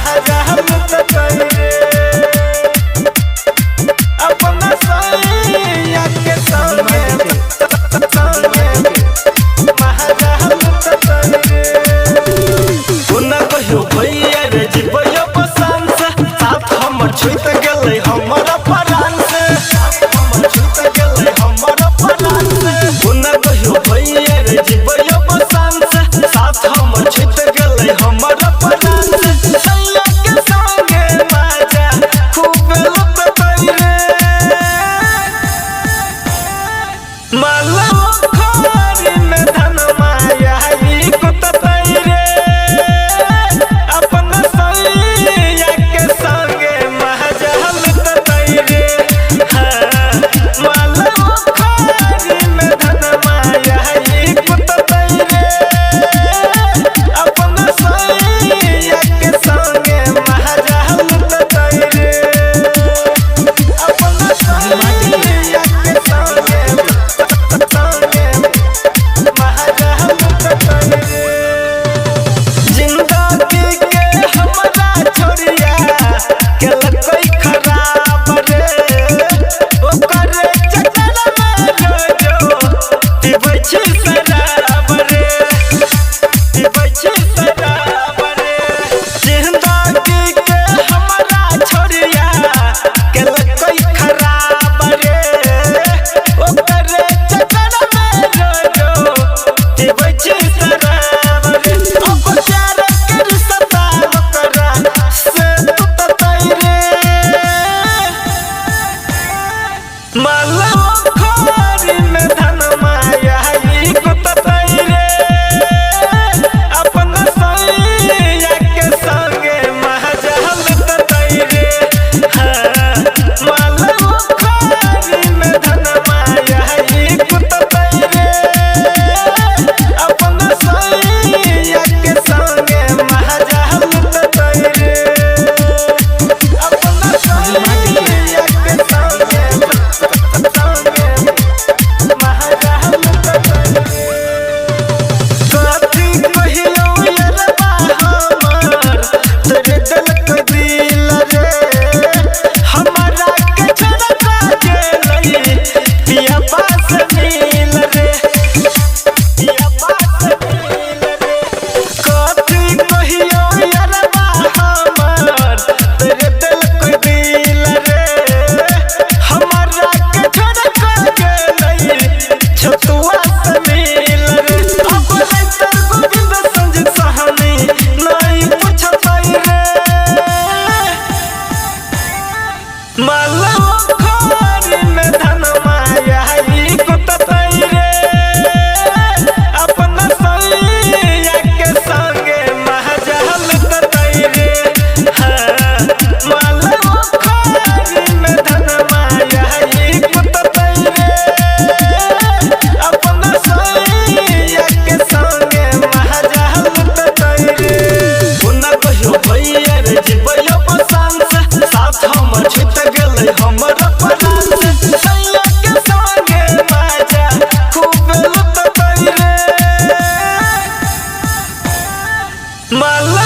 महाजा लुट गई रे अपना सैया के संगे महाजा लुट गई रे सुना कहियो भैया रे जीवयो पसंद से साथ हम छूट गेलै हमर प्राण से हम छूट गेलै हमर प्राण से सुना कहियो भैया रे जीवयो पसंद से साथ हम छूट गेलै हमर प्राण से सैया के संगे मजा खूब लुट गई रे माला खोरी में धन माया ही कुत गई रे अपना सैया के संगे मजा लुट गई रे माला खोरी में धन माया ही कुत गई रे अपना सैया के संगे मजा लुट गई रे अपना सैया के संगे जिंदगी के हमरा छोड़िया केल कोई खराब रे ओकर चक्कर में जो पीबै छी शराब रे पीबै छी शराब रे जिंदगी के हमरा छोड़िया केल कोई खराब रे ओकर चक्कर में जो पीबै छी शराब रे अब प्यार के रिश्ता ओकरा से टूट गई रे माला खोरी में धन माया ही कुत गई रे अपना सैया के संगे मजा लुट गई रे माला खोरी में धन माया ही कुत गई रे अपना सैया के संगे मजा लुट गई रे अपना सैया के संगे मजा लुट गई रे कथी कहियो यारबा हमर तेरे दिल के दिल रे हमरा के छोड़ा गेलै पिया पास मिल रे पिया पास मिल रे कथी कहियो यारबा हमर तेरे दिल के दिल रे हमरा के छोड़ा गेलै छतुआ से मिल रे अब राइटर गोविंद संजीत सहानी नहीं पूछतै रे माला खोरी में धन माया ही कुत गई रे अपना सैया के संगे मजा लुट गई रे माला खोरी में धन माया ही कुत गई रे अपना सैया के संगे मजा लुट गई रे सुना कहियो भैया रे जीवयो पसंद से साथ हम छूट गेलै हमर प्राण से सैया के संगे मजा खूब लुट गई रे माला